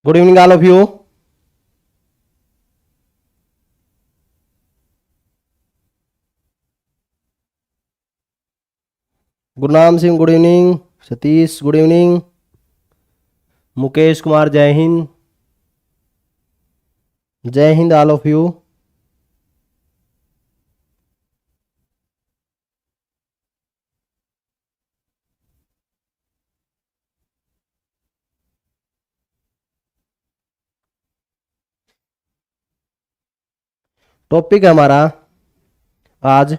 Good evening all of you. Gurnam Singh good evening, Satish good evening, Mukesh Kumar जय हिंद, जय Hind all of you. Topic है हमारा आज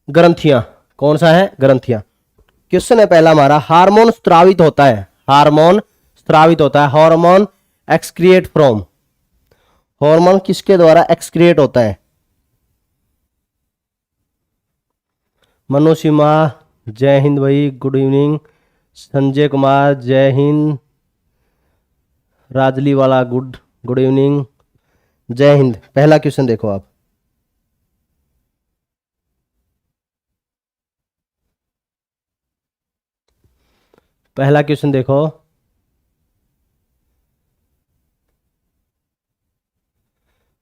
ग्रंथियां। कौन सा है? ग्रंथियां। क्वेश्चन है पहला हमारा, हार्मोन स्रावित होता है, हार्मोन स्रावित होता है, हार्मोन एक्सक्रिएट फ्रॉम, हार्मोन किसके द्वारा एक्सक्रिएट होता है? मनोसीमा जय हिंद भाई, गुड इवनिंग। संजय कुमार जय हिंद, राजली वाला गुड इवनिंग, जय हिंद। पहला क्वेश्चन देखो आप, पहला क्वेश्चन देखो,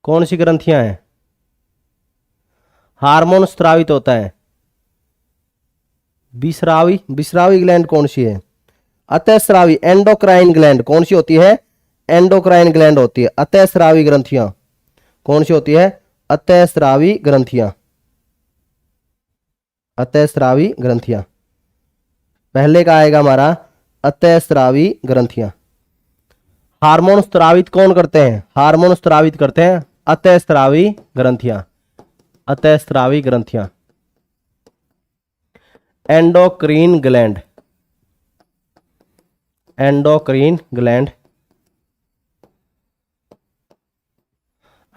कौन सी ग्रंथियां हैं? हार्मोन स्रावित होता है, विस्रावी, विस्रावी ग्लैंड कौन सी है? अतःस्रावी एंडोक्राइन ग्लैंड कौन सी होती है? एंडोक्राइन ग्लैंड होती है। अतःस्रावी ग्रंथियां कौन सी होती है? अतःस्रावी ग्रंथियां, अतःस्रावी ग्रंथियां। पहले का आएगा हमारा अतःस्रावी ग्रंथियां। हार्मोन स्रावित कौन करते हैं? हार्मोन स्रावित करते हैं अतःस्रावी ग्रंथियां, अतःस्रावी ग्रंथियां। एंडोक्रीन ग्लैंड, एंडोक्रीन ग्लैंड,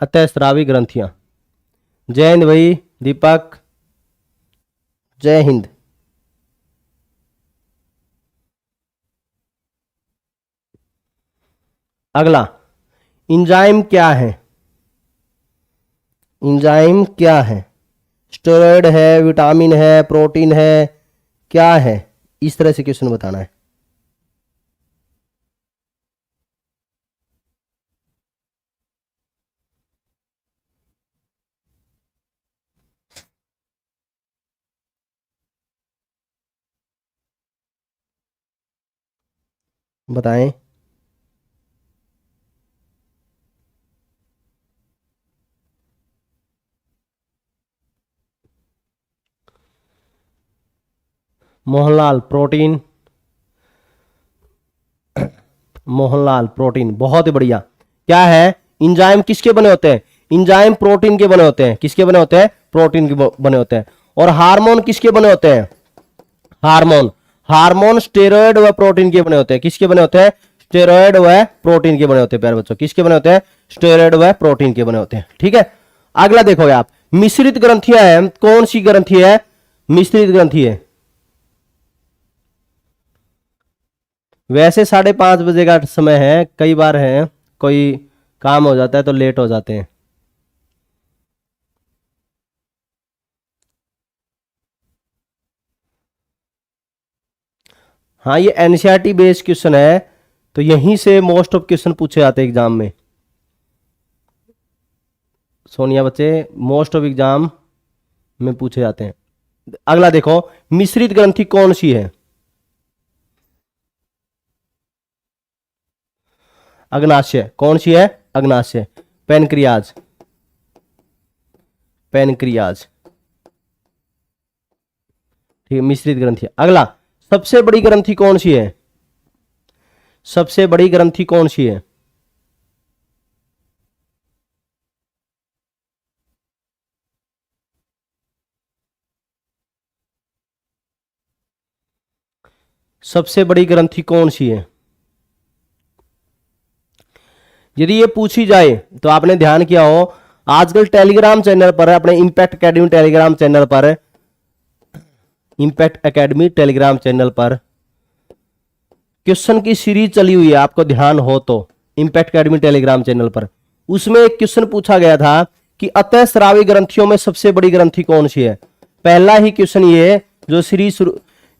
अतःस्रावी ग्रंथियां। जय हिंद भाई दीपक, जय हिंद। अगला, इंजाइम क्या है? इंजाइम क्या है? स्टेरॉइड है, विटामिन है, प्रोटीन है, क्या है? इस तरह से क्वेश्चन बताना है। बताएं। मोहनलाल प्रोटीन, मोहनलाल प्रोटीन, बहुत ही बढ़िया। क्या है? इंजाइम किसके बने होते हैं? इंजाइम प्रोटीन के बने होते हैं। किसके बने होते हैं? प्रोटीन के बने होते हैं। और हार्मोन किसके बने होते हैं? हार्मोन, हार्मोन स्टेरॉइड व प्रोटीन के बने होते हैं। किसके बने होते हैं? स्टेरॉइड व प्रोटीन के बने होते हैं। प्यारे बच्चों, किसके बने होते हैं? स्टेरॉइड व प्रोटीन के बने होते हैं। ठीक है, अगला देखोगे आप, मिश्रित ग्रंथियां हैं। कौन सी ग्रंथि है? मिश्रित ग्रंथि है। वैसे 5:30 बजे का समय है, कई बार है कोई काम हो जाता है तो लेट हो जाते हैं। हाँ, ये एनसीईआरटी बेस्ड क्वेश्चन है, तो यहीं से मोस्ट ऑफ क्वेश्चन पूछे जाते हैं एग्जाम में। सोनिया बच्चे, मोस्ट ऑफ एग्जाम में पूछे जाते हैं। अगला देखो, मिश्रित ग्रंथि कौन सी है? अग्नाशय। कौन सी है? अग्नाशय, पेनक्रियाज, पेनक्रियाज। ठीक है, मिश्रित ग्रंथि। अगला, सबसे बड़ी ग्रंथि कौन सी है? सबसे बड़ी ग्रंथि कौन सी है? सबसे बड़ी ग्रंथि कौन सी है? यदि ये पूछी जाए तो आपने ध्यान किया हो, आजकल टेलीग्राम चैनल पर, अपने इंपैक्ट एकेडमी टेलीग्राम चैनल पर, इंपैक्ट एकेडमी टेलीग्राम चैनल पर क्वेश्चन की सीरीज चली हुई है, आपको ध्यान हो तो, इंपैक्ट एकेडमी टेलीग्राम चैनल पर। उसमें एक क्वेश्चन पूछा गया था कि अतःस्रावी ग्रंथियों में सबसे बड़ी ग्रंथि कौन सी है। पहला ही क्वेश्चन ये जो सीरीज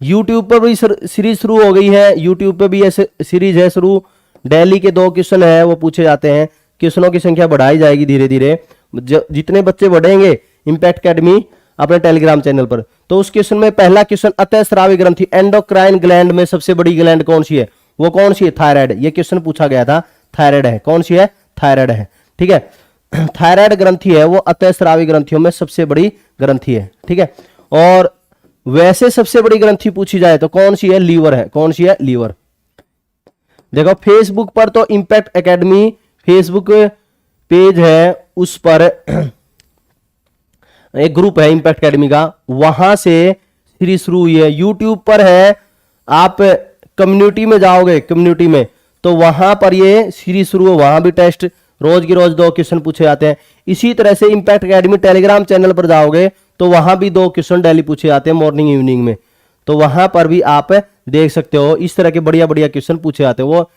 यूट्यूब पर भी सीरीज शुरू हो गई है, यूट्यूब पे भी ऐसे सीरीज है शुरू। डेली के 2 क्वेश्चन है वो पूछे जाते हैं। क्वेश्चनों की संख्या बढ़ाई जाएगी धीरे धीरे, जितने बच्चे बढ़ेंगे इम्पैक्ट एकेडमी अपने टेलीग्राम चैनल पर। तो उस क्वेश्चन में पहला क्वेश्चन, अतः स्रावी ग्रंथि एंडोक्राइन ग्लैंड में सबसे बड़ी ग्लैंड कौन सी है? वो कौन सी है? थायराइड। ये क्वेश्चन पूछा गया था, थायराइड है। कौन सी है? थायराइड है। ठीक है, थायराइड ग्रंथि है वो अतः स्रावी ग्रंथियों में सबसे बड़ी ग्रंथि है। ठीक है, और वैसे सबसे बड़ी ग्रंथि पूछी जाए तो कौन सी है? लीवर है। कौन सी है? लीवर। देखो फेसबुक पर तो इम्पैक्ट एकेडमी फेसबुक पेज है, उस पर एक ग्रुप है इम्पैक्ट एकेडमी का, वहां से सीरीज शुरू हुई है। यूट्यूब पर है, आप कम्युनिटी में जाओगे, कम्युनिटी में तो वहां पर ये सीरीज शुरू हो, वहां भी टेस्ट रोज की रोज 2 क्वेश्चन पूछे जाते हैं। इसी तरह से इम्पैक्ट एकेडमी टेलीग्राम चैनल पर जाओगे तो वहां भी 2 क्वेश्चन डेली पूछे जाते हैं मॉर्निंग इवनिंग में, तो वहां पर भी आप देख सकते हो। इस तरह के बढ़िया बढ़िया क्वेश्चन पूछे जाते हैं, वो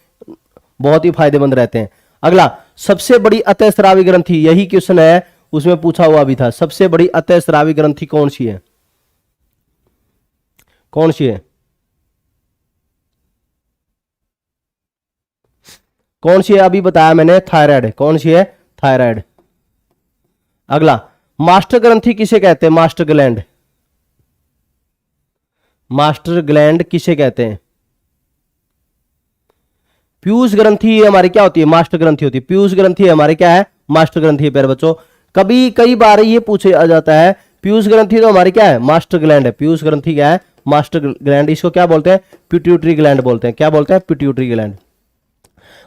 बहुत ही फायदेमंद रहते हैं। अगला, सबसे बड़ी अतः स्रावी ग्रंथि, यही क्वेश्चन है, उसमें पूछा हुआ भी था। सबसे बड़ी अतः स्रावी ग्रंथि कौन सी है? कौन सी है? कौन सी है? अभी बताया मैंने, थायराइड है। कौन सी है? थायराइड। अगला, मास्टर ग्रंथि किसे कहते हैं? Master gland. मास्टर ग्लैंड किसे कहते हैं? पीयूष ग्रंथि हमारी क्या होती है? मास्टर ग्रंथि होती है। पीयूष ग्रंथि हमारी क्या है? मास्टर ग्रंथि है प्यारे बच्चों। कभी कई बार ये पूछा जाता है, पीयूष ग्रंथि तो हमारी क्या है? मास्टर ग्लैंड है। पीयूष ग्रंथि क्या है? Master gland. इसको क्या बोलते हैं? पिट्यूटरी ग्लैंड बोलते हैं। क्या बोलते हैं? Pituitary gland.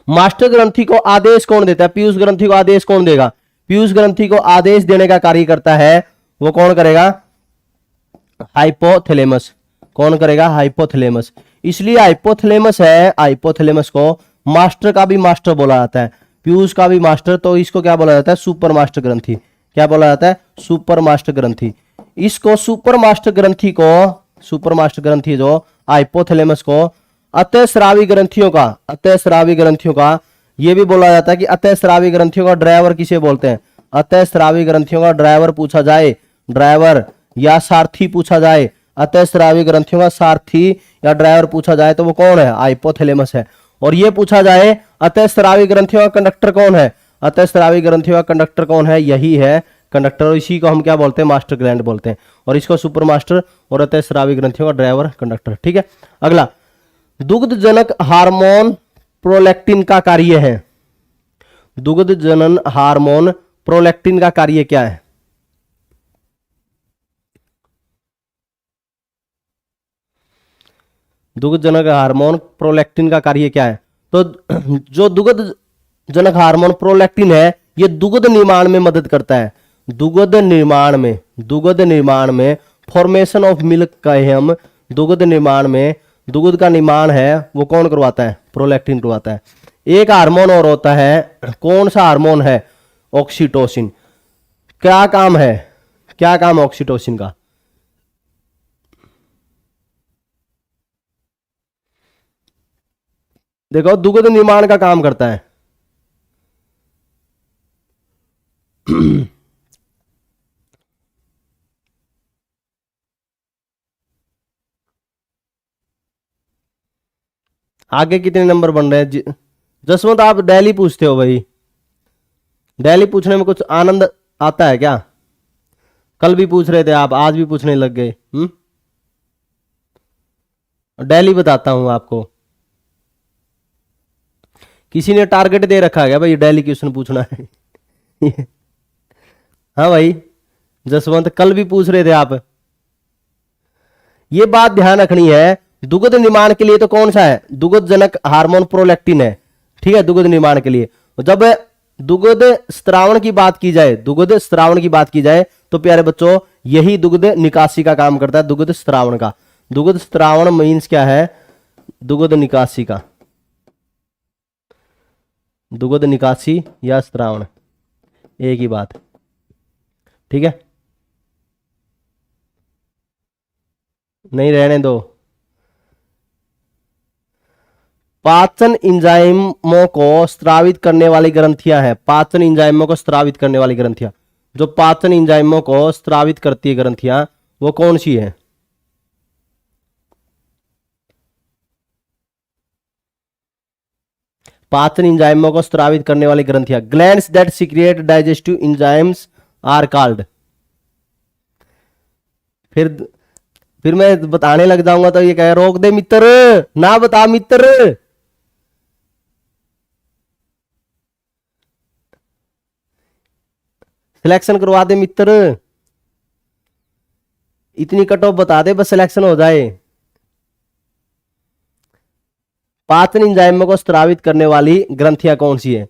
मास्टर ग्रंथि को आदेश कौन देता है? पीयूष ग्रंथि को आदेश कौन देगा? पीयूष ग्रंथि को आदेश देने का कार्य करता है, वो कौन करेगा? हाइपोथैलेमस। कौन करेगा? हाइपोथैलेमस। इसलिए हाइपोथैलेमस है, हाइपोथैलेमस को मास्टर का भी मास्टर बोला जाता है, पीयूष का भी मास्टर। तो इसको क्या बोला जाता है? सुपर मास्टर ग्रंथि। क्या बोला जाता है? सुपर मास्टर ग्रंथि। इसको सुपर मास्टर ग्रंथि को, सुपर मास्टर ग्रंथि जो हाइपोथैलेमस को अतः स्रावी ग्रंथियों का, अतः स्रावी ग्रंथियों का, यह भी बोला जाता है कि अतः स्रावी ग्रंथियों का ड्राइवर किसे बोलते हैं? अतः स्रावी ग्रंथियों का ड्राइवर पूछा जाए, ड्राइवर या सारथी पूछा जाए, अतः स्रावी ग्रंथियों का सारथी या ड्राइवर पूछा जाए तो वो कौन है? हाइपोथैलेमस है। और ये पूछा जाए अतः स्रावी ग्रंथियों का कंडक्टर कौन है? अतः स्रावी ग्रंथियों का कंडक्टर कौन है? यही है कंडक्टर, और इसी को हम क्या बोलते हैं? मास्टर ग्लैंड बोलते हैं। और इसको सुपर मास्टर और अतः स्रावी ग्रंथियों का ड्राइवर कंडक्टर। ठीक है, अगला, दुग्ध जनक हार्मोन प्रोलैक्टिन का कार्य है। दुग्ध जनन हार्मोन प्रोलैक्टिन का कार्य क्या है? दुग्ध जनक हार्मोन प्रोलैक्टिन का कार्य क्या है? तो जो दुग्ध जनक हार्मोन प्रोलैक्टिन है, ये दुग्ध निर्माण में मदद करता है। दुग्ध निर्माण में, दुग्ध निर्माण में फॉर्मेशन ऑफ मिल्क का हम दुग्ध निर्माण में, दुग्ध का निर्माण है वो कौन करवाता है? प्रोलैक्टिन करवाता है। एक हार्मोन और होता है, कौन सा हार्मोन है? ऑक्सीटोसिन। क्या काम है? क्या काम ऑक्सीटोसिन का? देखो, दुग्ध निर्माण का काम करता है। आगे कितने नंबर बन रहे हैं? जसवंत, आप डेली पूछते हो भाई, डेली पूछने में कुछ आनंद आता है क्या? कल भी पूछ रहे थे आप, आज भी पूछने लग गए। डेली बताता हूं आपको। किसी ने टारगेट दे रखा है क्या भाई, डेली क्वेश्चन पूछना है? हाँ भाई जसवंत, कल भी पूछ रहे थे आप। ये बात ध्यान रखनी है, दुग्ध निर्माण के लिए तो कौन सा है? दुग्ध जनक हार्मोन प्रोलैक्टिन है। ठीक है, दुग्ध निर्माण के लिए। जब दुग्ध स्त्रावण की बात की जाए, दुग्ध स्त्रावण की बात की जाए तो प्यारे बच्चों यही दुग्ध निकासी का काम करता है, दुग्ध स्त्रावण का। दुग्ध स्त्रावण मीन्स क्या है? दुग्ध निकासी का। दुग्ध निकासी या स्त्रावण एक ही बात। ठीक है, नहीं रहने दो। पाचन एंजाइमों को स्रावित करने वाली ग्रंथियां हैं। पाचन एंजाइमों को स्रावित करने वाली ग्रंथियां, जो पाचन एंजाइमों को स्रावित करती है ग्रंथियां, वो कौन सी है? पाचन एंजाइमों को स्रावित करने वाली ग्रंथियां, glands that secrete digestive enzymes are called. फिर मैं बताने लग जाऊंगा तो ये कहे रोक दे मित्र, ना बता मित्र। सिलेक्शन करवा दे मित्र, इतनी कट ऑफ बता दे बस सिलेक्शन हो जाए। पाचन एंजाइमों को स्रावित करने वाली ग्रंथियां कौन सी है?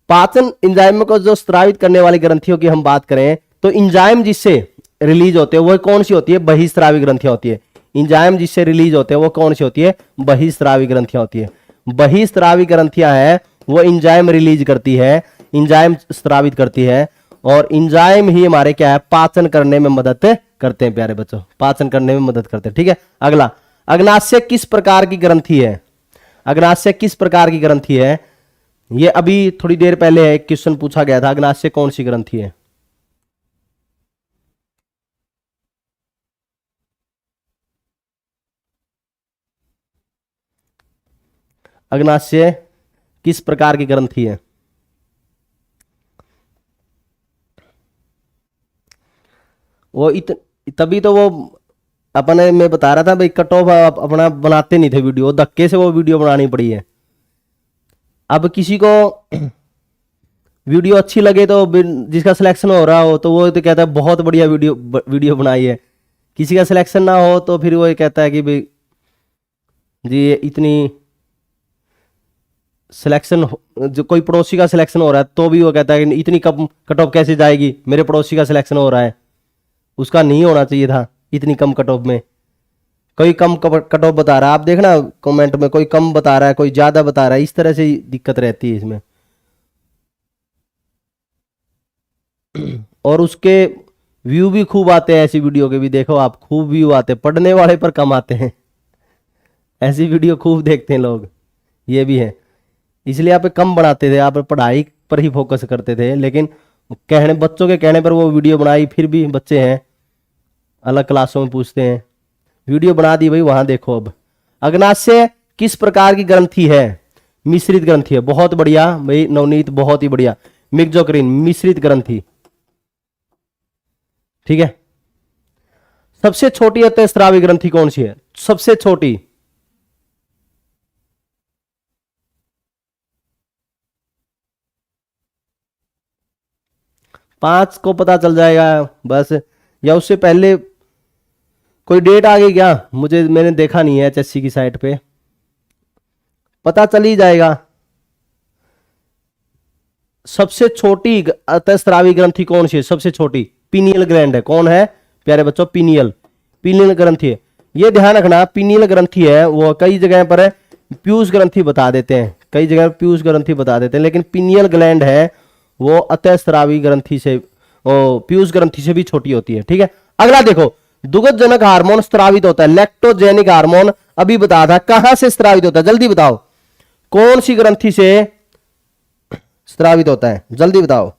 पाचन एंजाइमों को जो स्रावित करने वाली ग्रंथियों की हम बात करें तो एंजाइम जिससे रिलीज होते हैं वो कौन सी होती है? बहिस्रावी ग्रंथियां होती है। एंजाइम जिससे रिलीज होते हैं वो कौन सी होती है? बहिस्रावी ग्रंथियां होती है। बहिस्रावी ग्रंथियां है वो एंजाइम रिलीज करती है, एंजाइम स्रावित करती है, और एंजाइम ही हमारे क्या है? पाचन करने में मदद करते हैं प्यारे बच्चों, पाचन करने में मदद करते हैं। ठीक है, अगला, अग्नाशय किस प्रकार की ग्रंथि है? अग्नाशय किस प्रकार की ग्रंथि है? ये अभी थोड़ी देर पहले एक क्वेश्चन पूछा गया था, अग्नाशय कौन सी ग्रंथि है? अग्नाशय किस प्रकार की ग्रंथि है? वो तभी तो वो अपने मैं बता रहा था भाई, कट ऑफ अपना बनाते नहीं थे वीडियो, धक्के से वो वीडियो बनानी पड़ी है। अब किसी को वीडियो अच्छी लगे तो जिसका सिलेक्शन हो रहा हो तो वो तो कहता है बहुत बढ़िया वीडियो बनाई है, किसी का सिलेक्शन ना हो तो फिर वो ये कहता है कि भाई जी इतनी सिलेक्शन, जो कोई पड़ोसी का सिलेक्शन हो रहा है तो भी वो कहता है कि इतनी कम कट ऑफ कैसे जाएगी, मेरे पड़ोसी का सिलेक्शन हो रहा है, उसका नहीं होना चाहिए था इतनी कम कट ऑफ में। कोई कम कट ऑफ बता रहा है, आप देखना कमेंट में, कोई कम बता रहा है कोई ज्यादा बता रहा है, इस तरह से दिक्कत रहती है इसमें। और उसके व्यू भी खूब आते हैं ऐसी वीडियो के भी, देखो आप, खूब व्यू आते हैं, पढ़ने वाले पर कम आते हैं। ऐसी वीडियो खूब देखते हैं लोग, ये भी है। इसलिए आप कम बनाते थे, आप पढ़ाई पर ही फोकस करते थे, लेकिन कहने बच्चों के कहने पर वो वीडियो बनाई, फिर भी बच्चे हैं अलग क्लासों में पूछते हैं, वीडियो बना दी भाई वहां देखो। अब अग्नाशय किस प्रकार की ग्रंथि है? मिश्रित ग्रंथि है। बहुत बढ़िया भाई नवनीत, बहुत ही बढ़िया, मिक्सोक्रीन, मिश्रित ग्रंथि। ठीक है, सबसे छोटी अंतःस्रावी ग्रंथि कौन सी है? सबसे छोटी, पांच को पता चल जाएगा बस, या उससे पहले कोई डेट आ गई क्या? मुझे, मैंने देखा नहीं है एचएससी की साइट पे, पता चल ही जाएगा। सबसे छोटी अंतःस्रावी ग्रंथि कौन सी है? सबसे छोटी पीनियल ग्लैंड है। कौन है प्यारे बच्चों? पीनियल, पीनियल ग्रंथि है। ये ध्यान रखना, पीनियल ग्रंथि है वो कई जगह पर पीयूष ग्रंथि बता देते हैं, कई जगह पीयूष ग्रंथि बता देते हैं, लेकिन पीनियल ग्लैंड है वो अंतःस्रावी ग्रंथि से, पीयूष ग्रंथि से भी छोटी होती है। ठीक है, अगला देखो, दुग्ध जनक हार्मोन स्रावित होता है, लैक्टोजेनिक हार्मोन अभी बता था, कहां से स्रावित होता है? जल्दी बताओ, कौन सी ग्रंथि से स्रावित होता है? जल्दी बताओ।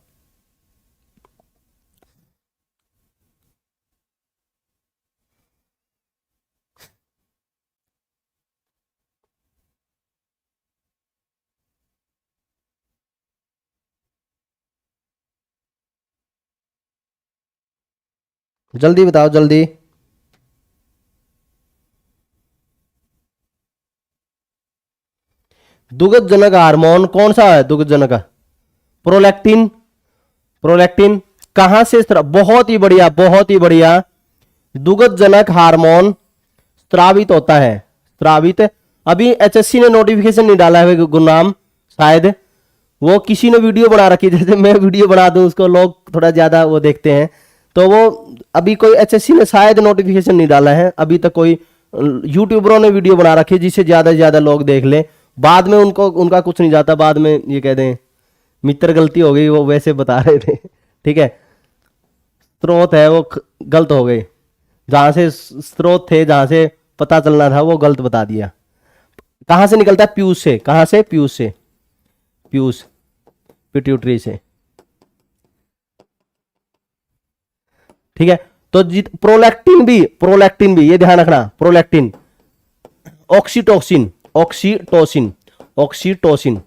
जल्दी बताओ जल्दी। दुग्ध जनक हार्मोन कौन सा है? दुग्ध जनक, प्रोलैक्टिन, प्रोलैक्टिन कहां से बहुत ही बढ़िया, बहुत ही बढ़िया, दुग्ध जनक हार्मोन स्रावित होता है, स्रावित। अभी एचएससी ने नोटिफिकेशन नहीं डाला है गुरनाम, शायद वो किसी ने वीडियो बना रखी, जैसे मैं वीडियो बना दूं उसको लोग थोड़ा ज्यादा वो देखते हैं, तो वो अभी कोई एचएससी ने शायद नोटिफिकेशन नहीं डाला है अभी तक, कोई यूट्यूबरों ने वीडियो बना रखी है जिससे ज्यादा से ज्यादा लोग देख लें, बाद में उनको उनका कुछ नहीं जाता, बाद में ये कह दें मित्र गलती हो गई, वो वैसे बता रहे थे। ठीक है, स्रोत है वो गलत हो गए, जहां से स्रोत थे, जहां से पता चलना था वो गलत बता दिया। कहां से निकलता है? पीयूष से। कहां से? पीयूष से, पीयूष पिट्यूटरी से। ठीक है, तो प्रोलैक्टिन भी, प्रोलैक्टिन भी ये ध्यान रखना, prolactin, oxytocin, oxytocin, oxytocin,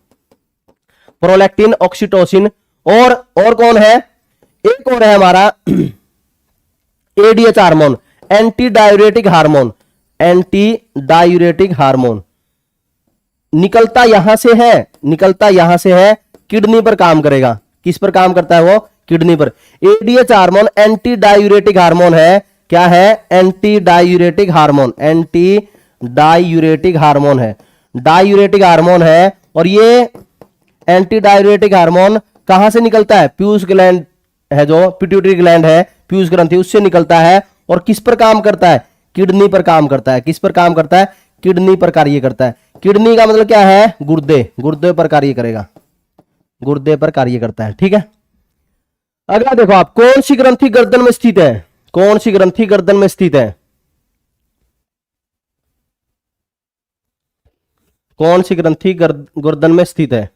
prolactin, oxytocin. और कौन है, एक और है हमारा ADH hormone, anti diuretic hormone. Anti diuretic hormone निकलता यहां से है, निकलता यहां से है, किडनी पर काम करेगा। किस पर काम करता है वो, किडनी पर। ADH hormone anti diuretic hormone है। क्या है, anti diuretic hormone, anti diuretic hormone है, डायूरेटिक हार्मोन है। और ये एंटी डायूरेटिक हार्मोन कहां से निकलता है, पीयूष ग्लैंड है, जो पिट्यूटरी ग्लैंड है, पीयूष ग्रंथि, उससे निकलता है। और किस पर काम करता है, किडनी पर काम करता है। किस पर काम करता है, किडनी पर कार्य करता है। किडनी का मतलब क्या है, गुर्दे, गुर्दे पर कार्य करेगा, गुर्दे पर कार्य करता है। ठीक है, अगला देखो आप, कौन सी ग्रंथि गर्दन में स्थित है, कौन सी ग्रंथि गर्दन में स्थित है, कौन सी ग्रंथि गर्दन में स्थित है।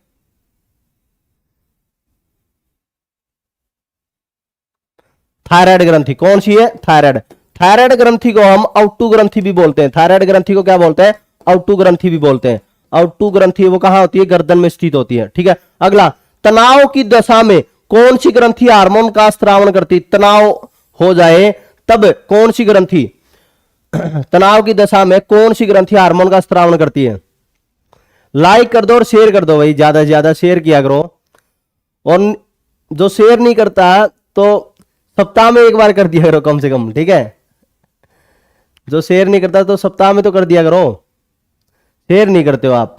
थायराइड ग्रंथि। कौन सी है, थायराइड। थायराइड ग्रंथि को हम आउटू ग्रंथि भी बोलते हैं। थायराइड ग्रंथि को क्या बोलते हैं, आउटू ग्रंथि भी बोलते हैं। आउटू ग्रंथि वो कहां होती है, गर्दन में स्थित होती है। ठीक है, अगला, तनाव की दशा में कौन सी ग्रंथि हार्मोन का स्रावन करती है। तनाव हो जाए तब कौन सी ग्रंथि, तनाव की दशा में कौन सी ग्रंथि हार्मोन का स्रावन करती है। लाइक कर दो और शेयर कर दो भाई, ज्यादा से ज्यादा शेयर किया करो। और जो शेयर नहीं करता तो सप्ताह में एक बार कर दिया करो कम से कम। ठीक है, जो शेयर नहीं करता तो सप्ताह में तो कर दिया करो। शेयर नहीं करते हो आप,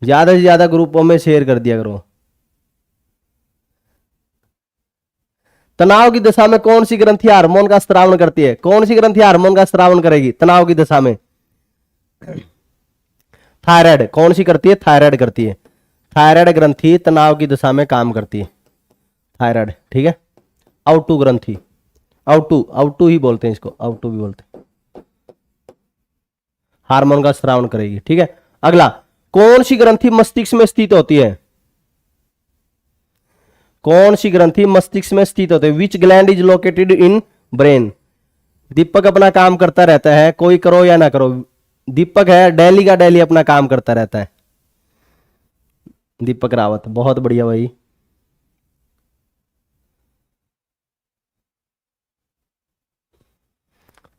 ज्यादा से ज्यादा ग्रुपों में शेयर कर दिया करो। तनाव की दशा में कौन सी ग्रंथि हार्मोन का स्रावन करती है, कौन सी ग्रंथि हार्मोन का स्रावन करेगी तनाव की दशा में। थायराइड। कौन सी करती है, थायराइड करती है। थायराइड ग्रंथि तनाव की दशा में काम करती है, थायराइड। ठीक है, आउटू ग्रंथि, आउटू, आउटू ही बोलते हैं इसको, आउटू भी बोलते हैं, हार्मोन का स्रावन करेगी। ठीक है, अगला, कौन सी ग्रंथि मस्तिष्क में स्थित होती है, कौन सी ग्रंथि मस्तिष्क में स्थित होती है। Which gland is located in brain. दीपक अपना काम करता रहता है, कोई करो या ना करो, दीपक है डेली का डेली अपना काम करता रहता है। दीपक रावत, बहुत बढ़िया भाई।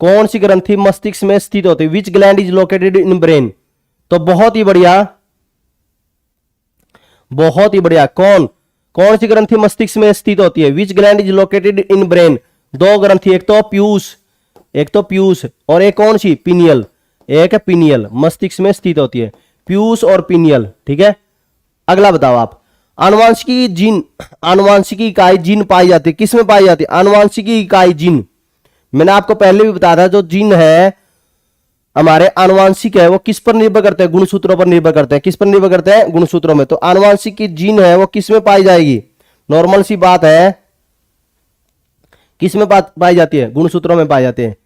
कौन सी ग्रंथि मस्तिष्क में स्थित होती है, which gland is located in brain. तो बहुत ही बढ़िया, बहुत ही बढ़िया। कौन कौन सी ग्रंथि मस्तिष्क में स्थित होती है, which gland is located in brain. दो ग्रंथि, एक तो पीयूष, एक तो पीयूष, और एक कौन सी, पीनियल, एक है पीनियल, मस्तिष्क में स्थित होती है, पीयूष और पीनियल। ठीक है, अगला बताओ आप, आनुवांशिकी जीन, आनुवांशिकी इकाई जीन पाई जाती है, किसमें पाई जाती है, आनुवांशिकी इकाई जीन। मैंने आपको पहले भी बताया था, जो जीन है हमारे आनुवांशिक है, वो किस पर निर्भर करते हैं, गुणसूत्रों पर निर्भर करते हैं। किस पर निर्भर करते हैं, गुणसूत्रों में। तो आनुवांशिक की जीन है वो किस में पाई जाएगी, नॉर्मल सी बात है, किस में पाई जाती है, गुणसूत्रों में पाई जाती है।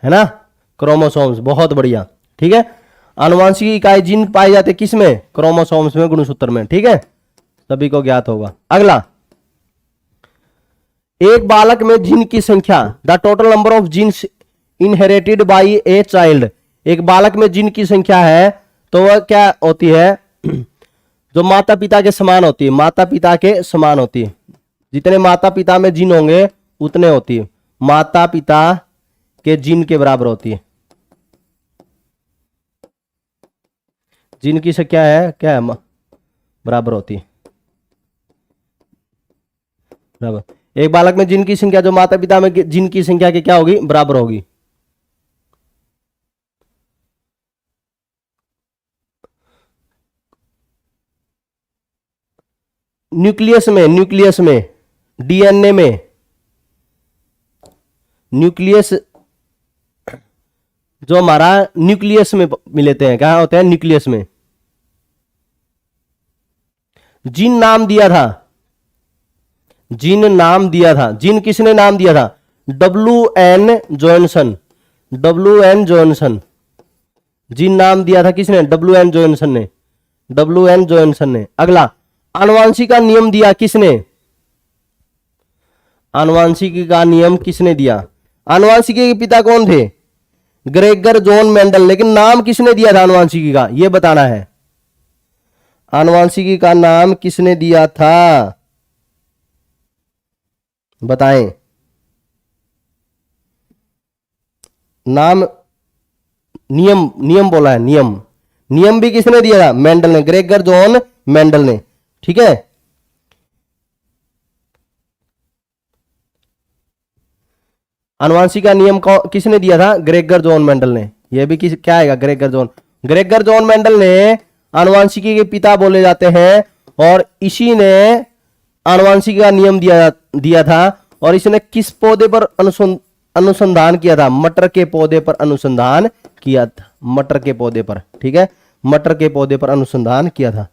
है ना, क्रोमोसोम्स, बहुत बढ़िया। ठीक है, आनुवांशिक इकाई जीन पाए जाते किस में, क्रोमोसोम्स में, गुणसूत्र में। ठीक है, सभी को ज्ञात होगा। अगला, एक बालक में जीन की संख्या, the total number of genes inherited by a child. एक बालक में जीन की संख्या है तो वह क्या होती है, जो माता पिता के समान होती है, माता पिता के समान होती है। जितने माता पिता में जीन होंगे उतने होती है, माता पिता के जीन के बराबर होती है। जीन की संख्या है क्या है, बराबर होती है, बराबर। एक बालक में जीन की संख्या जो माता पिता में जीन की संख्या के क्या होगी, बराबर होगी। न्यूक्लियस में, न्यूक्लियस में, डीएनए में, न्यूक्लियस जो हमारा न्यूक्लियस में मिलते हैं, कहां होते हैं, न्यूक्लियस में। जीन नाम दिया था, जीन नाम दिया था, जीन किसने नाम दिया था, W.N. Johnson, W.N. Johnson. Gene नाम दिया था किसने, W.N. जॉनसन ने, W.N. जॉनसन ने। अगला, आनुवांशिक का नियम दिया किसने, आनुवांशिकी का नियम किसने दिया? आनुवांशिकी के पिता कौन थे? Gregor John Mendel. लेकिन नाम किसने दिया था आनुवांशिकी का, यह बताना है। आनुवांशिकी का नाम किसने दिया था, बताएं। नाम, नियम, नियम बोला है, नियम। नियम भी किसने दिया था? मेंडल ने, ग्रेगर जॉन मेंडल ने। ठीक है, आनुवांशिक का नियम किसने दिया था? ग्रेगर जॉन मेंडल ने। यह भी क्या आएगा? Gregor John. Gregor John Mendel ने आनुवांशिकी के पिता बोले जाते हैं, और इसी ने आनुवांशिकी का नियम दिया था। और इसने किस पौधे पर अनुसंधान किया था? मटर के पौधे पर अनुसंधान किया था, मटर के पौधे पर। ठीक है, मटर के पौधे पर अनुसंधान किया था।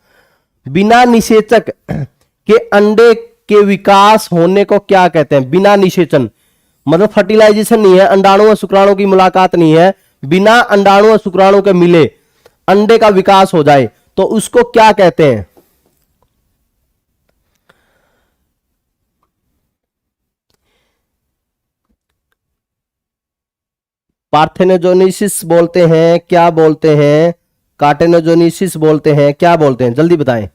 बिना निषेचक के अंडे के विकास होने को क्या कहते हैं? बिना निषेचन मतलब फर्टिलाइजेशन नहीं है, अंडाणु और शुक्राणु की मुलाकात नहीं है, बिना अंडाणु और शुक्राणु के मिले अंडे का विकास हो जाए तो उसको क्या कहते हैं? पार्थेनोजेनेसिस बोलते हैं, क्या बोलते हैं? कार्टेनोजेनेसिस बोलते हैं, क्या बोलते हैं? जल्दी बताएं।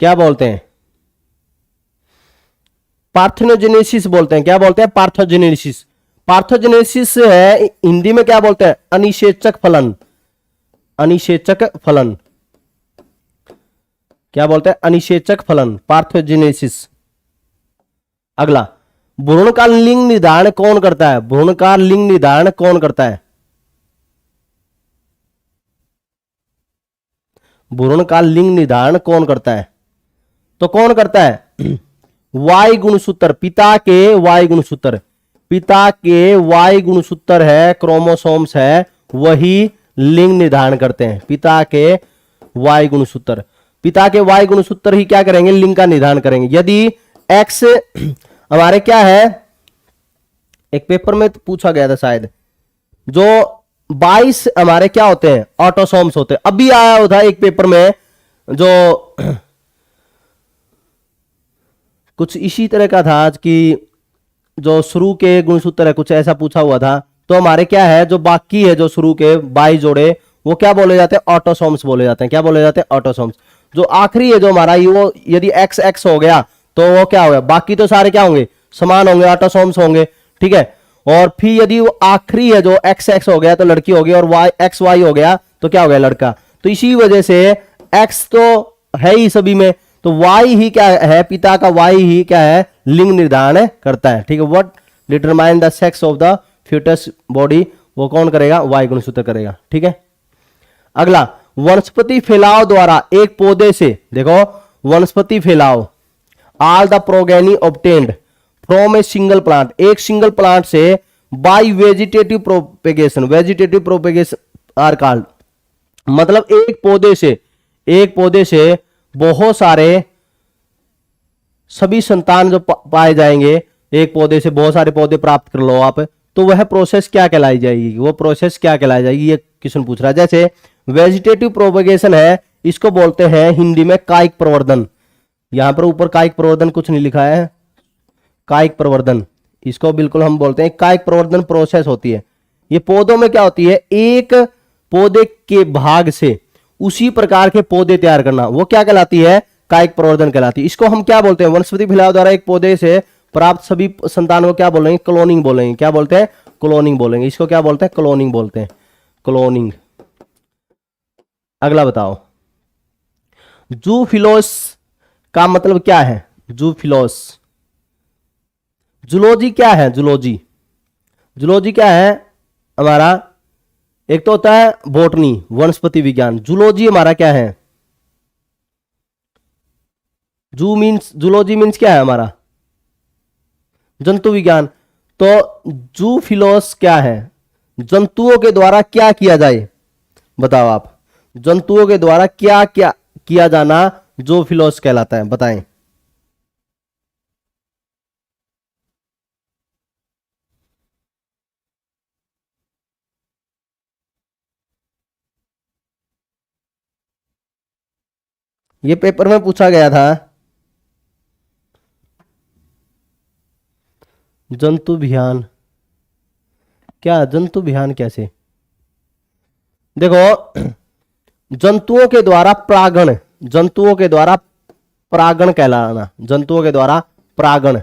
क्या बोलते हैं? पार्थेनोजेनेसिस बोलते हैं। क्या बोलते हैं? पार्थोजेनेसिस। पार्थोजेनेसिस है हिंदी में क्या बोलते हैं? अनिषेचक फलन। अनिषेचक फलन क्या बोलते हैं? अनिषेचक फलन, पार्थोजेनेसिस। अगला, भ्रूण का लिंग निर्धारण कौन करता है? भ्रूण का लिंग निर्धारण कौन करता है? भ्रूण का लिंग निर्धारण कौन करता है? तो कौन करता है? वाई गुणसूत्र, पिता के वाई गुणसूत्र। पिता के वाई गुणसूत्र है, क्रोमोसोम्स है, वही लिंग निर्धारण करते हैं। पिता के वाई गुणसूत्र, पिता के वाई गुणसूत्र ही क्या करेंगे? लिंग का निर्धारण करेंगे। यदि एक्स हमारे क्या है, एक पेपर में तो पूछा गया था शायद, जो 22 हमारे क्या होते हैं? ऑटोसोम्स होते हैं। अभी आया था एक पेपर में जो कुछ इसी तरह का था कि जो शुरू के गुणसूत्र है, कुछ ऐसा पूछा हुआ था। तो हमारे क्या है, जो बाकी है, जो शुरू के 22 जोड़े, वो क्या बोले जाते हैं? ऑटोसोम्स बोले जाते हैं। क्या बोले जाते हैं? ऑटोसोम्स। जो आखिरी है जो हमारा, वो यदि एक्स एक्स हो गया तो वो क्या हो गया? बाकी तो सारे क्या होंगे? समान होंगे, ऑटोसोम्स होंगे। ठीक है, और फिर यदि वो आखिरी है जो एक्स एक्स हो गया तो लड़की हो गई, और वाई एक्स वाई हो गया तो क्या हो गया? लड़का। तो इसी वजह से एक्स तो है ही सभी में, तो वाई ही क्या है? पिता का वाई ही क्या है? लिंग निर्धारण करता है। ठीक है, what determine the sex of the foetus body, वो कौन करेगा? वाई गुणसूत्र करेगा। ठीक है, अगला, वनस्पति फैलाव द्वारा एक पौधे से, देखो वनस्पति फैलाव, all the progeny obtained from a single plant, एक सिंगल प्लांट से by vegetative propagation, vegetative propagation are called, मतलब एक पौधे से बहुत सारे सभी संतान जो पाए जाएंगे, एक पौधे से बहुत सारे पौधे प्राप्त कर लो आप, तो वह प्रोसेस क्या कहलाई जाएगी? वो प्रोसेस क्या कहलाई जाएगी? ये क्वेश्चन पूछ रहा है। जैसे वेजिटेटिव प्रोपेगेशन है, इसको बोलते हैं हिंदी में कायिक प्रवर्धन। यहां पर ऊपर कायिक प्रवर्धन कुछ नहीं लिखा है, कायिक प्रवर्धन, इसको बिल्कुल हम बोलते हैं कायिक प्रवर्धन प्रोसेस होती है। ये पौधों में क्या होती है? एक पौधे के भाग से उसी प्रकार के पौधे तैयार करना, वो क्या कहलाती है? कायिक प्रवर्धन कहलाती है। इसको हम क्या बोलते हैं? वनस्पति फैलाव द्वारा एक पौधे से प्राप्त सभी संतानों को क्या बोलेंगे? क्लोनिंग बोलेंगे। क्या बोलते हैं? क्लोनिंग बोलेंगे। इसको क्या बोलते हैं? क्लोनिंग बोलते हैं, क्लोनिंग। अगला बताओ, जूफिलोस का मतलब क्या है? जूफिलोस, जूलॉजी क्या है? जूलॉजी, जूलॉजी क्या है हमारा? एक तो होता है बॉटनी, वनस्पति विज्ञान। जूलॉजी हमारा क्या है? जूलॉजी मीन्स क्या है हमारा? जंतु विज्ञान। तो जूफिलोस क्या है? जंतुओं के द्वारा क्या किया जाए? बताओ आप, जंतुओं के द्वारा क्या क्या किया जाना जूफिलोस कहलाता है? बताएं। ये पेपर में पूछा गया था। जंतु विहान, क्या जंतु विहान कैसे? देखो, जंतुओं के द्वारा परागण, जंतुओं के द्वारा परागण कहलाना, जंतुओं के द्वारा परागण।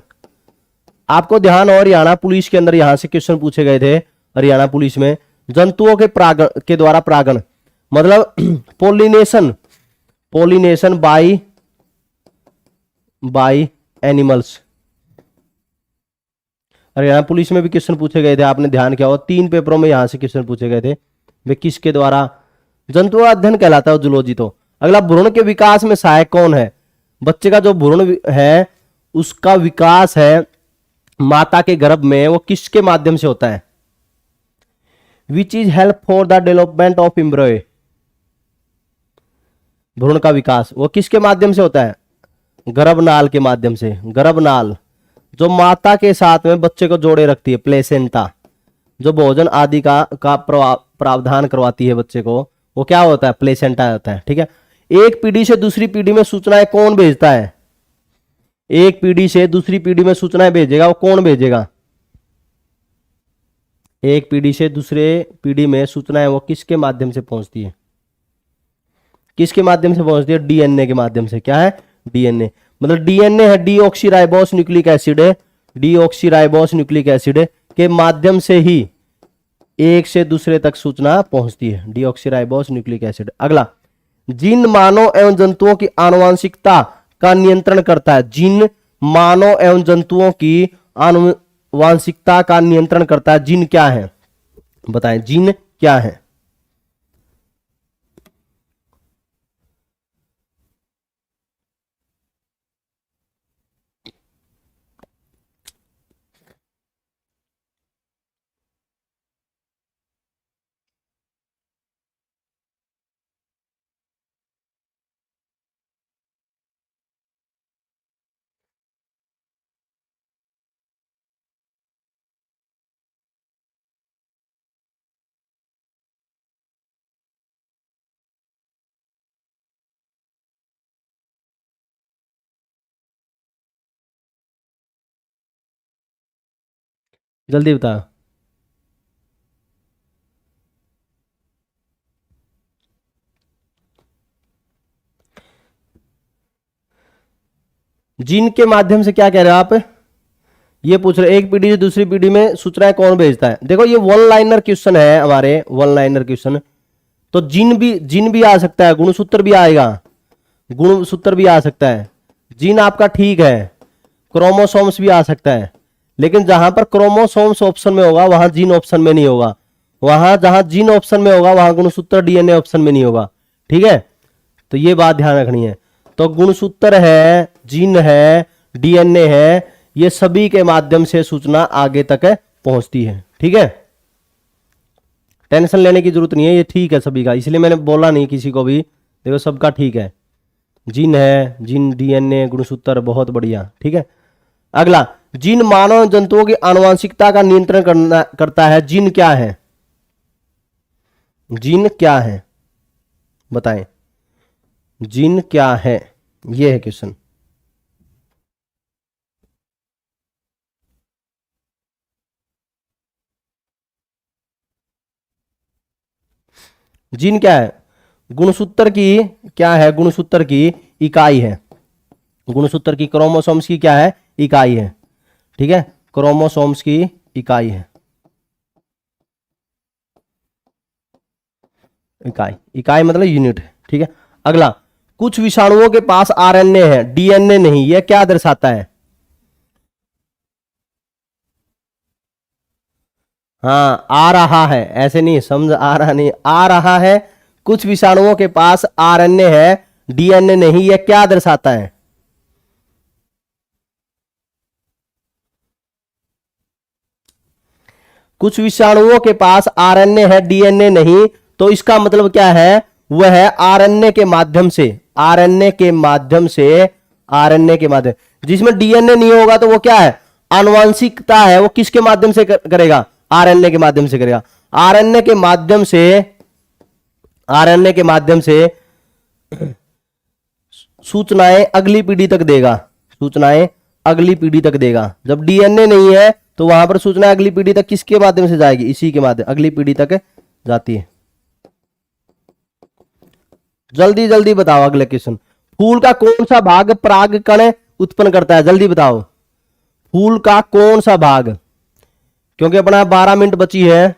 आपको ध्यान हो, हरियाणा पुलिस के अंदर यहां से क्वेश्चन पूछे गए थे। हरियाणा पुलिस में जंतुओं के परागण के द्वारा परागण मतलब pollination, pollination by animals. Haryana police में भी क्वेश्चन पूछे गए थे, आपने ध्यान किया हो, 3 पेपरों में यहां से क्वेश्चन पूछे गए थे। वे किसके द्वारा? जंतुओं का अध्ययन कहलाता है जूलॉजी। तो अगला, भ्रूण के विकास में सहायक कौन है? बच्चे का जो भ्रूण है उसका विकास है माता के गर्भ में, वो किसके माध्यम से होता है? Which is help for the development of एम्ब्रॉय। भ्रूण का विकास वो किसके माध्यम से होता है? गर्भनाल के माध्यम से। गर्भनाल जो माता के साथ में बच्चे को जोड़े रखती है, प्लेसेंटा जो भोजन आदि का प्रावधान करवाती है बच्चे को, वो क्या होता है? प्लेसेंटा होता है। ठीक है। एक पीढ़ी से दूसरी पीढ़ी में सूचनाएं कौन भेजता है? एक पीढ़ी से दूसरी पीढ़ी में सूचनाएं भेजेगा, वो कौन भेजेगा? एक पीढ़ी से दूसरे पीढ़ी में सूचनाएं वो किसके माध्यम से पहुंचती है? किसके माध्यम से पहुंचती है? डीएनए के माध्यम से। क्या है? डीएनए। मतलब डीएनए है डीऑक्सीराइबोस न्यूक्लिक एसिड है, डीऑक्सीराइबोस न्यूक्लिक एसिड के माध्यम से ही एक से दूसरे तक सूचना पहुंचती है, डीऑक्सीराइबोस न्यूक्लिक एसिड। अगला, जीन मानव एवं जंतुओं की आनुवंशिकता का नियंत्रण करता है। जीन मानव एवं जंतुओं की आनुवंशिकता का नियंत्रण करता है। जीन क्या है? बताएं, जीन क्या है? जल्दी बताओ। जीन के माध्यम से क्या कह रहे हो आप? ये पूछ रहे एक पीढ़ी से दूसरी पीढ़ी में सूचनाएं कौन भेजता है? देखो, ये वन लाइनर क्वेश्चन है हमारे, वन लाइनर क्वेश्चन। तो जीन भी आ सकता है, गुणसूत्र भी आएगा, गुणसूत्र भी आ सकता है। जीन आपका ठीक है, क्रोमोसोम्स भी आ सकता है, लेकिन जहां पर क्रोमोसोम्स ऑप्शन में होगा वहां जीन ऑप्शन में नहीं होगा। वहां जहां जीन ऑप्शन में होगा वहां गुणसूत्र डीएनए ऑप्शन में नहीं होगा। ठीक है, तो ये बात ध्यान रखनी है। तो गुणसूत्र है, जीन है, डीएनए है, ये सभी के माध्यम से सूचना आगे तक पहुंचती है। ठीक है, टेंशन लेने की जरूरत नहीं है, ये ठीक है सभी का, इसलिए मैंने बोला नहीं किसी को भी। देखो सबका ठीक है, जीन है, जीन, डीएनए, गुणसूत्र, बहुत बढ़िया। ठीक है। अगला, जीन मानव जंतुओं की आनुवंशिकता का नियंत्रण करता है। जीन क्या है? जीन क्या है? बताएं, जीन क्या है? ये है क्वेश्चन। जीन क्या है? गुणसूत्र की क्या है? गुणसूत्र की इकाई है। गुणसूत्र की, क्रोमोसोम्स की क्या है? इकाई है। ठीक है, क्रोमोसोम्स की इकाई है। इकाई, इकाई मतलब यूनिट। ठीक है। अगला, कुछ विषाणुओं के पास आरएनए है, डीएनए नहीं, यह क्या दर्शाता है? हाँ, आ रहा है, ऐसे नहीं समझ, आ रहा नहीं, आ रहा है। कुछ विषाणुओं के पास आरएनए है, डीएनए नहीं, यह क्या दर्शाता है? कुछ विषाणुओं के पास आरएनए है, डीएनए नहीं, तो इसका मतलब क्या है? वह है आरएनए के माध्यम से, आरएनए के माध्यम से, आरएनए के माध्यम, जिसमें डीएनए नहीं होगा तो वो क्या है? आनुवंशिकता है, वो किसके माध्यम से करेगा? आरएनए के माध्यम से करेगा। आरएनए के माध्यम से, आरएनए के माध्यम से सूचनाएं अगली पीढ़ी तक देगा, सूचनाएं अगली पीढ़ी तक देगा। जब डीएनए नहीं है तो वहां पर सूचना अगली पीढ़ी तक किसके माध्यम से जाएगी, इसी के माध्यम, अगली पीढ़ी तक जाती है। जल्दी जल्दी बताओ अगले क्वेश्चन। फूल का कौन सा भाग परागकण उत्पन्न करता है, जल्दी बताओ। फूल का कौन सा भाग, क्योंकि अपना 12 मिनट बची है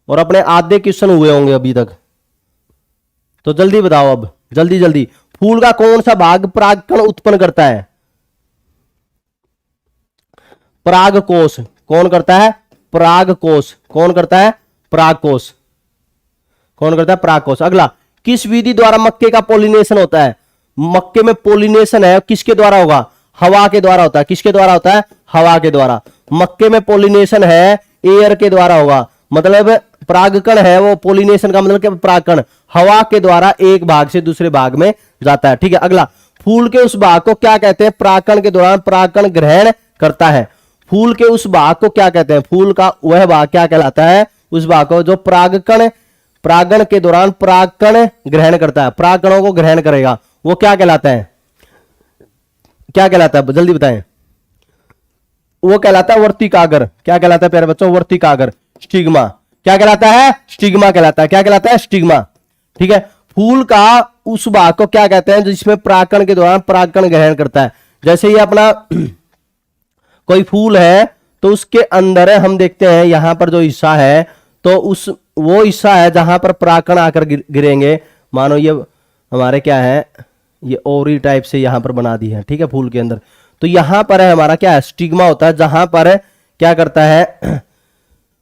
और अपने आधे क्वेश्चन हुए होंगे अभी तक, तो जल्दी बताओ अब, जल्दी जल्दी। फूल का कौन सा भाग परागकण उत्पन्न करता है? परागकोश। कौन करता है? परागकोश। कौन करता है? परागकोश। कौन करता है? परागकोश। अगला, किस विधि द्वारा मक्के का पोलिनेशन होता है? मक्के में पोलिनेशन है किसके द्वारा होगा? हवा के द्वारा होता है। किसके द्वारा होता है? हवा के द्वारा। मक्के में पोलिनेशन है एयर के द्वारा होगा, मतलब परागकण है वो, पोलिनेशन का मतलब क्या? परागकण हवा के द्वारा एक भाग से दूसरे भाग में जाता है। ठीक है। अगला, फूल के उस भाग को क्या कहते हैं परागकण के दौरान परागकण ग्रहण करता है? फूल के उस भाग को क्या कहते हैं? फूल का वह भाग क्या कहलाता है? उस भाग को जो परागण के दौरान परागकण ग्रहण करता है, परागकणों को ग्रहण करेगा, वो क्या कहलाता है? क्या कहलाता है? जल्दी बताएं। वो कहलाता है वर्तिकाग्र। क्या कहलाता है प्यारे बच्चों? वर्तिकाग्र। स्टिग्मा। क्या कहलाता है? स्टिग्मा कहलाता है। क्या कहलाता है? स्टिग्मा। ठीक है। फूल का उस भाग को क्या कहते हैं जिसमें परागकण के दौरान परागकण ग्रहण करता है? जैसे ये अपना कोई फूल है तो उसके अंदर हम देखते हैं यहां पर जो हिस्सा है, तो उस वो हिस्सा है जहां पर परागकण आकर गिरेंगे। मानो ये हमारे क्या है, ये ओवरी टाइप से यहां पर बना दी है। ठीक है। फूल के अंदर तो यहां पर है हमारा क्या है? स्टिग्मा होता है, जहां पर क्या करता है?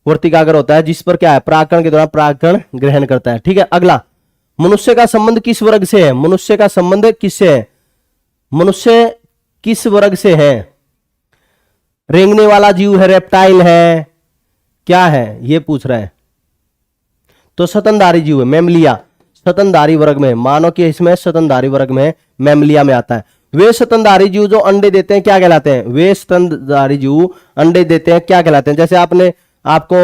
वर्तिकाग्र होता है, जिस पर क्या है? परागकण के दौरान परागकण ग्रहण करता है। ठीक है। अगला, मनुष्य का संबंध किस वर्ग से है? मनुष्य का संबंध किससे है? मनुष्य किस वर्ग से है? रेंगने वाला जीव है, रेप्टाइल है, क्या है ये पूछ रहा है। तो स्तनधारी जीव है, मेमलिया, स्तनधारी वर्ग में। मानो कि इसमें स्तनधारी वर्ग में, मेमलिया में आता है। वे स्तनधारी जीव जो अंडे देते हैं क्या कहलाते हैं? वे स्तनधारी जीव अंडे देते हैं क्या कहलाते हैं? जैसे आपको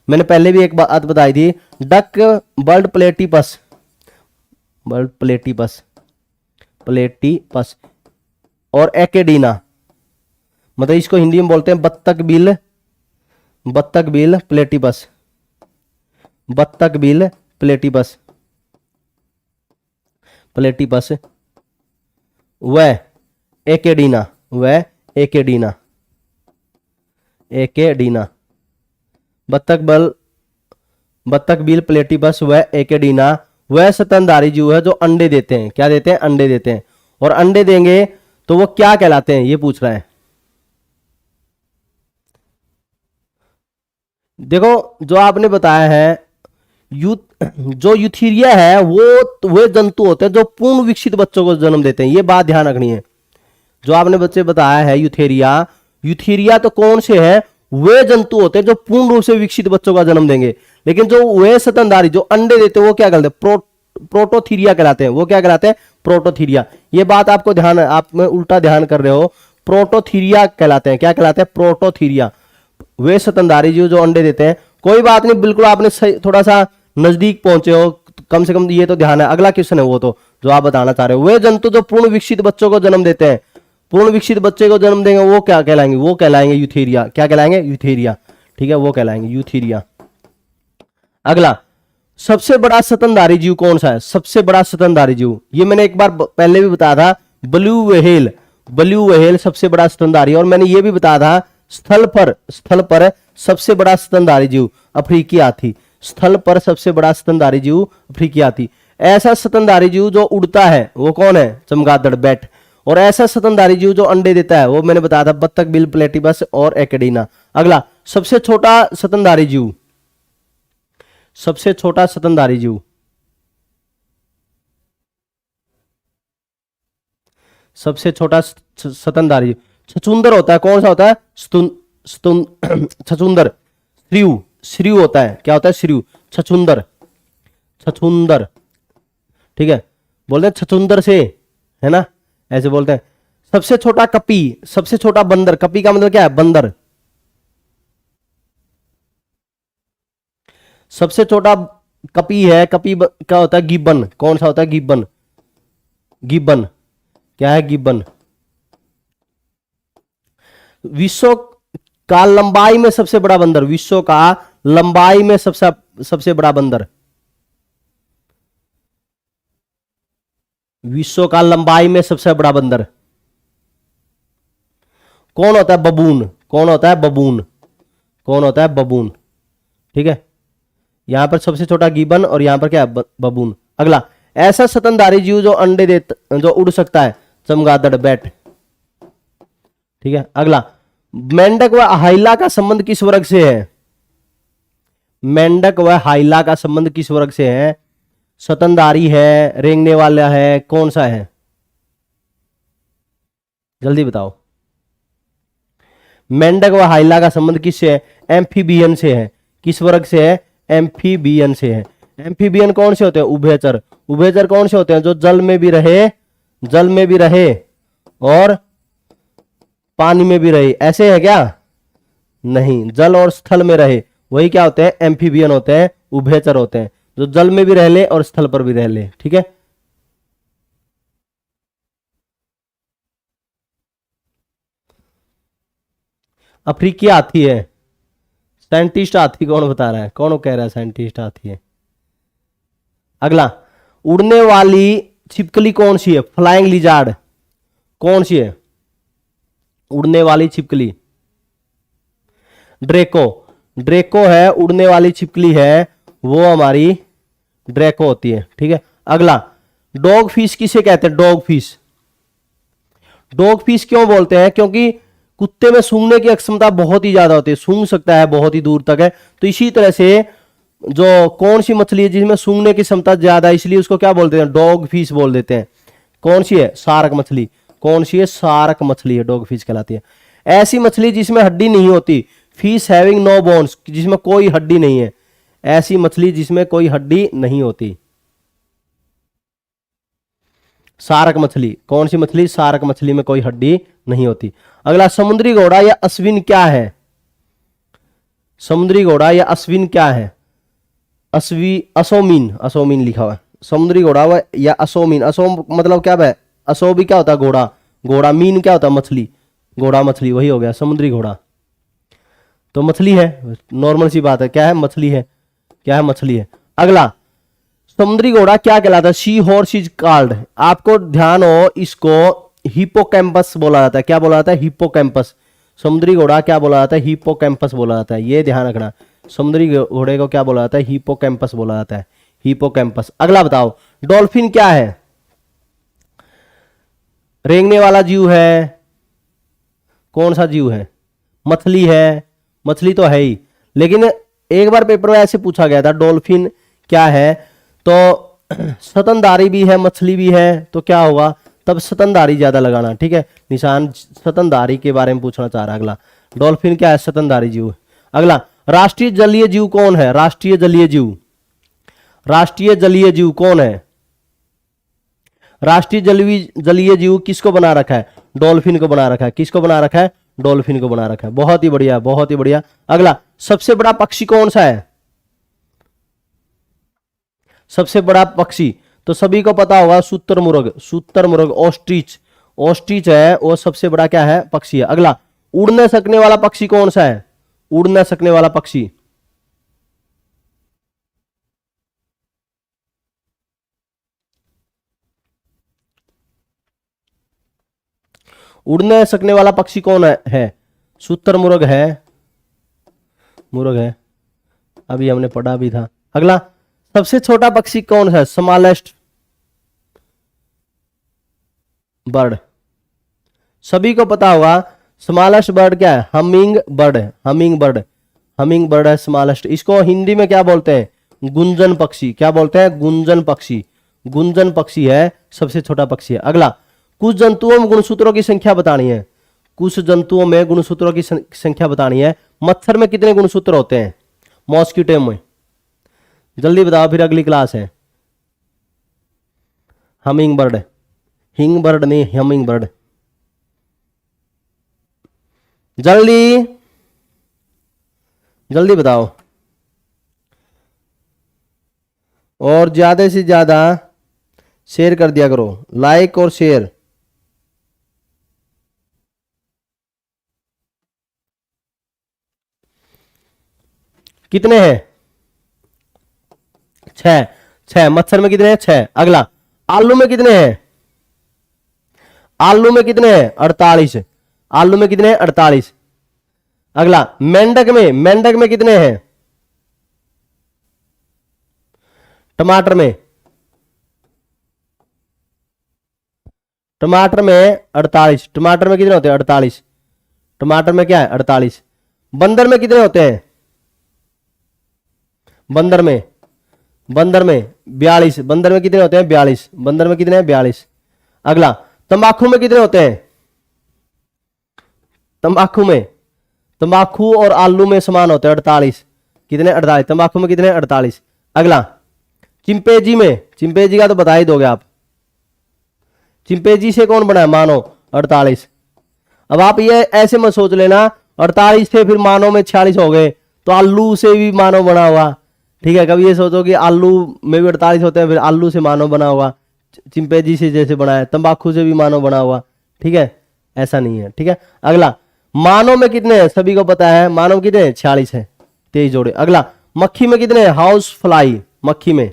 मैंने पहले भी एक बात बताई थी, duck, bird platypus, bird platypus, platypus और एकेडीना, मतलब इसको हिंदी में बोलते हैं बत्तख बिल, बत्तख बिल प्लेटिपस, बत्तख बिल प्लेटिपस, प्लेटिपस वह एकेडीना, वह एकेडीना, एकेडीना, बत्तख बिल प्लेटिपस वह एकेडीना वह स्तनधारी जीव है जो अंडे देते हैं। क्या देते हैं? अंडे देते हैं। और अंडे देंगे तो वो क्या कहलाते हैं ये पूछ रहा है। देखो जो आपने बताया है, जो यूथीरिया है वो जंतु होते हैं जो पूर्ण विकसित बच्चों को जन्म देते हैं। ये बात ध्यान रखनी है। जो आपने बच्चे बताया है यूथेरिया, यूथीरिया तो कौन से है? वे जंतु होते हैं जो पूर्ण रूप से विकसित बच्चों का जन्म देंगे। लेकिन जो वे स्तनधारी जो अंडे देते हैं वो क्या कहलाते हैं? प्रोटोथीरिया कहलाते हैं। वो क्या कहलाते हैं? प्रोटोथीरिया। ये बात आपको ध्यान है, आप में उल्टा ध्यान कर रहे हो। प्रोटोथीरिया कहलाते हैं। क्या कहलाते हैं? प्रोटोथीरिया। वे स्तनधारी जीव जो अंडे देते हैं। कोई बात नहीं, बिल्कुल आपने थोड़ा सा नजदीक पहुंचे हो, कम से कम ये तो ध्यान है। अगला क्वेश्चन है वो तो जो आप बताना चाह रहे हो। वे जंतु जो पूर्ण विकसित बच्चों को जन्म देते हैं, पूर्ण विकसित बच्चे को जन्म देंगे, वो क्या कहलाएंगे? वो कहलाएंगे यूथेरिया। क्या कहलाएंगे? यूथेरिया। ठीक है, वो कहलाएंगे यूथेरिया। अगला, सबसे बड़ा स्तनधारी जीव कौन सा है? सबसे बड़ा स्तनधारी जीव, ये मैंने एक बार पहले भी बताया था, ब्लू व्हेल। ब्लू व्हेल सबसे बड़ा स्तनधारी। और मैंने ये भी बताया था स्थल पर सबसे बड़ा स्तनधारी जीव अफ्रीकी हाथी। स्थल पर सबसे बड़ा स्तनधारी जीव अफ्रीकी हाथी। ऐसा स्तनधारी जीव जो उड़ता है वो कौन है? चमगादड़, बैट। और ऐसा स्तनधारी जीव जो अंडे देता है वो मैंने बताया था बत्तख बिल प्लेटिपस और एकेडीना। अगला, सबसे छोटा स्तनधारी जीव, सबसे छोटा स्तनधारी जीव, सबसे छोटा स्तनधारी छछूंदर होता है। कौन सा होता है? छछूंदर। श्रीव होता है। क्या होता है? श्रीव। छछूंदर, छछूंदर। ठीक है, बोलते हैं छछूंदर से, है ना, ऐसे बोलते हैं। सबसे छोटा कपी, सबसे छोटा बंदर। कपी का मतलब क्या है? बंदर। सबसे छोटा कपी है, कपी क्या होता है? गिब्बन। कौन सा होता है? गिब्बन। गिब्बन। क्या है? गिब्बन। विश्व का लंबाई में सबसे बड़ा बंदर, विश्व का लंबाई में सबसे बड़ा बंदर, विश्व का लंबाई में सबसे बड़ा बंदर कौन होता है? बबून। कौन होता है? बबून। कौन होता है? बबून। ठीक है, यहां पर सबसे छोटा गिबन और यहां पर क्या है? बबून। अगला, ऐसा स्तनधारी जीव जो अंडे देता, जो उड़ सकता है, चमगादड़, बैट। ठीक है, अगला, मेंढक व हाइला का संबंध किस वर्ग से है? मेंढक व हाइला का संबंध किस वर्ग से है? स्तनधारी है, रेंगने वाला है, कौन सा है? जल्दी बताओ। मेंढक व हाइला का संबंध किससे है? एम्फीबियन से है। किस वर्ग से है? एम्फीबियन से है। एम्फीबियन कौन से होते हैं? उभयचर। उभयचर कौन से होते हैं? जो जल में भी रहे, जल में भी रहे और पानी में भी रहे। ऐसे है क्या? नहीं, जल और स्थल में रहे, वही क्या होते हैं? एम्फीबियन होते हैं, उभयचर होते हैं, जो जल में भी रह ले और स्थल पर भी रह ले। ठीक है, अफ्रीकी हाथी है। साइंटिस्ट हाथी कौन बता रहा है? कौन कह रहा है साइंटिस्ट हाथी है? अगला, उड़ने वाली छिपकली कौन सी है? Flying lizard. कौन सी है उड़ने वाली छिपकली? ड्रेको। ड्रेको है उड़ने वाली छिपकली है, वो हमारी ड्रेको होती है। ठीक है, अगला, डॉग फिश किसे कहते हैं? Dog fish. डॉग फिश क्यों बोलते हैं? क्योंकि कुत्ते में सूंघने की क्षमता बहुत ही ज्यादा होती है, सूंघ सकता है, बहुत ही दूर तक है। तो इसी तरह से जो कौन सी मछली है जिसमें सूंघने की क्षमता ज्यादा है, इसलिए उसको क्या बोलते हैं? डॉग फिश बोल देते हैं। कौन सी है? शार्क मछली। कौन सी है? शार्क मछली है, डॉग फिश कहलाती है। ऐसी मछली जिसमें हड्डी नहीं होती, फिश हैविंग नो बोन्स, जिसमें कोई हड्डी नहीं है। ऐसी मछली जिसमें कोई हड्डी नहीं होती, शार्क मछली। कौन सी मछली? शार्क मछली में कोई हड्डी नहीं होती। अगला, समुद्री घोड़ा या अश्विन क्या है? समुद्री घोड़ा या अश्विन क्या है? असोमीन। असोमीन लिखा हुआ है। समुद्री घोड़ा या असोमीन। असो मतलब क्या है? असो भी क्या होता है? घोड़ा। घोड़ा। मीन क्या होता है? मछली। घोड़ा मछली, वही हो गया समुद्री घोड़ा। तो मछली है, नॉर्मल सी बात है। क्या है? मछली है। क्या है? मछली है। अगला, समुद्री घोड़ा क्या कहलाता है? Sea horse is called. आपको ध्यान हो, इसको हिपोकैम्पस बोला जाता है। क्या बोला जाता है? हिपोकैम्पस। समुद्री घोड़ा क्या बोला जाता है? हिपोकैम्पस बोला जाता है, ये ध्यान रखना। समुद्री घोड़े को क्या बोला जाता है? हिपोकैम्पस बोला जाता है, हिपोकैम्पस। अगला बताओ, डॉल्फिन क्या है? रेंगने वाला जीव है। कौन सा जीव है? मछली है। मछली तो है ही, लेकिन एक बार पेपर में ऐसे पूछा गया था डॉल्फिन क्या है, तो स्तनधारी भी है, मछली भी है, तो क्या होगा? तब स्तनधारी ज्यादा लगाना। ठीक है, निशान स्तनधारी के बारे में पूछना चाह रहा है। अगला, डॉल्फिन क्या है? स्तनधारी जीव। अगला, राष्ट्रीय जलीय जीव कौन है? राष्ट्रीय जलीय जीव। राष्ट्रीय जलीय जीव कौन है? राष्ट्रीय जलीय जीव किसको बना रखा है? डॉल्फिन को बना रखा है। किसको बना रखा है? डॉल्फिन को बना रखा है। बहुत ही बढ़िया, बहुत ही बढ़िया। अगला, सबसे बड़ा पक्षी कौन सा है? सबसे बड़ा पक्षी तो सभी को पता होगा, शुतुरमुर्ग। शुतुरमुर्ग, ऑस्ट्रिच। ऑस्ट्रिच है वो सबसे बड़ा क्या है? पक्षी है। अगला, उड़ न सकने वाला पक्षी कौन सा है? उड़ न सकने वाला पक्षी। उड़ न सकने वाला पक्षी कौन है? शुतुरमुर्ग है, मुर्ग है, अभी हमने पढ़ा भी था। अगला, सबसे छोटा पक्षी कौन सा है? Smallest bird. सभी को पता होगा स्मॉलेस्ट बर्ड क्या है? हमिंग बर्ड है। हमिंग बर्ड, हमिंग बर्ड है स्मॉलेस्ट। इसको हिंदी में क्या बोलते हैं? गुंजन पक्षी। क्या बोलते हैं? गुंजन पक्षी। गुंजन पक्षी है सबसे छोटा पक्षी है। अगला, कुछ जंतुओं में गुणसूत्रों की संख्या बतानी है। कुछ जंतुओं में गुणसूत्रों की संख्या बतानी है। मच्छर में कितने गुणसूत्र होते हैं? मॉस्किटो में जल्दी बताओ, फिर अगली क्लास है। हमिंग बर्ड, हिंग बर्ड नहीं, हमिंग बर्ड। जल्दी जल्दी बताओ, और ज्यादा से ज्यादा शेयर कर दिया करो, लाइक और शेयर। कितने हैं? 6। 6 मच्छर में कितने हैं? 6। अगला, आलू में कितने हैं? आलू में कितने हैं? 48। आलू में कितने हैं? 48। अगला, मेंढक में कितने हैं? टमाटर में 48। टमाटर में कितने होते हैं? 48। टमाटर में क्या है? 48। बंदर में कितने होते हैं? बंदर में 42। बंदर में कितने होते हैं? 42। बंदर में कितने हैं? 42। अगला, तंबाकू में कितने होते हैं? तंबाकू और आलू में समान होते हैं, 48। कितने? 48। तंबाकू में कितने? 48। अगला, चिंपैंजी का तो बता ही दोगे आप। चिंपैंजी से कौन बना है? मानव, 48। अब आप ये ऐसे मत सोच लेना 48 थे फिर मानव में 46 हो गए तो आलू से भी मानव बना हुआ। ठीक है, कभी ये सोचो कि आलू में भी 48 होते हैं फिर आलू से मानव बना हुआ, चिंपैंजी से जैसे बना है, तंबाकू से भी मानव बना हुआ। ठीक है, ऐसा नहीं है। ठीक है, अगला, मानव में कितने हैं? सभी को पता है मानव कितने हैं? 46 है, 23 जोड़े। अगला, मक्खी में कितने हैं? हाउस फ्लाई, मक्खी में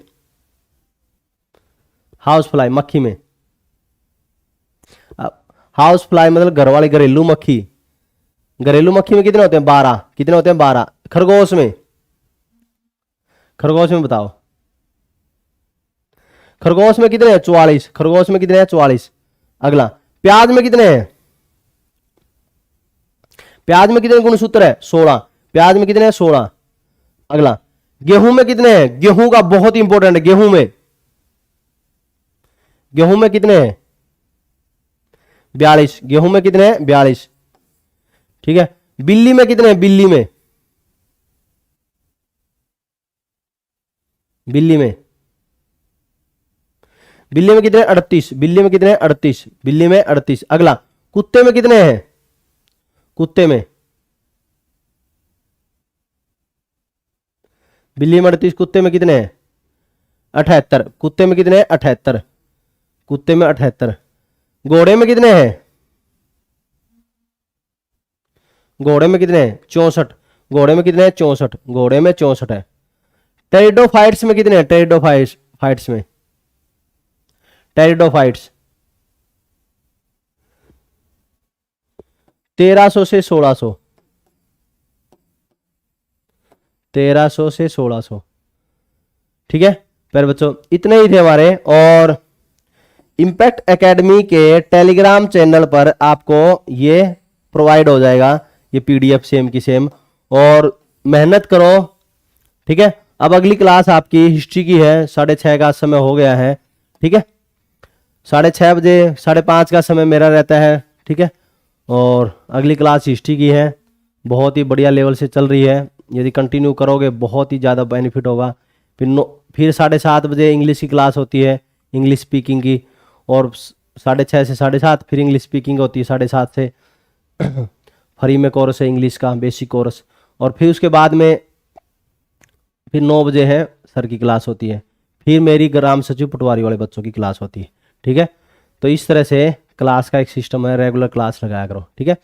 हाउस फ्लाई मतलब घर वाली, घरेलू मक्खी। घरेलू मक्खी में कितने होते हैं? 12। कितने होते हैं? 12। खरगोश में बताओ, खरगोश में कितने हैं? 44। खरगोश में कितने हैं? 44। अगला, प्याज में कितने हैं? प्याज में कितने गुणसूत्र है? 16। प्याज में कितने हैं? 16। अगला, गेहूं में कितने हैं? गेहूं का बहुत इंपॉर्टेंट है। गेहूं में कितने हैं? 42। गेहूं में कितने हैं? 42। ठीक है, बिल्ली में कितने हैं? बिल्ली में कितने? 38। बिल्ली में कितने? 38। बिल्ली में 38। अगला, कुत्ते में कितने हैं? बिल्ली में 38, कुत्ते में कितने हैं? 78। कुत्ते में कितने हैं? 78। कुत्ते में 78। घोड़े में कितने हैं? घोड़े में कितने हैं? 64। घोड़े में कितने हैं? 64। घोड़े में 64 है। टेरिडोफाइट्स में कितने हैं? टेरिडोफाइट्स में 1300 से 1600। 1300 से 1600। ठीक है प्यारे बच्चों, इतने ही थे हमारे। और इम्पैक्ट एकेडमी के टेलीग्राम चैनल पर आपको ये प्रोवाइड हो जाएगा, ये पीडीएफ सेम की सेम। और मेहनत करो। ठीक है, अब अगली क्लास आपकी हिस्ट्री की है। 6:30 का समय हो गया है। ठीक है, 6:30 बजे 5:30 का समय मेरा रहता है। ठीक है, और अगली क्लास हिस्ट्री की है, बहुत ही बढ़िया लेवल से चल रही है। यदि कंटिन्यू करोगे बहुत ही ज़्यादा बेनिफिट होगा। फिर 7:30 बजे इंग्लिश की क्लास होती है, इंग्लिश स्पीकिंग की। और 6:30 से 7:30 फिर इंग्लिश स्पीकिंग होती है। 7:30 से फ्री में कोर्स है इंग्लिश का, बेसिक कोर्स। और फिर उसके बाद में फिर 9 बजे है सर की क्लास होती है। फिर मेरी ग्राम सचिव पटवारी वाले बच्चों की क्लास होती है। ठीक है, तो इस तरह से क्लास का एक सिस्टम है, रेगुलर क्लास लगाया करो। ठीक है।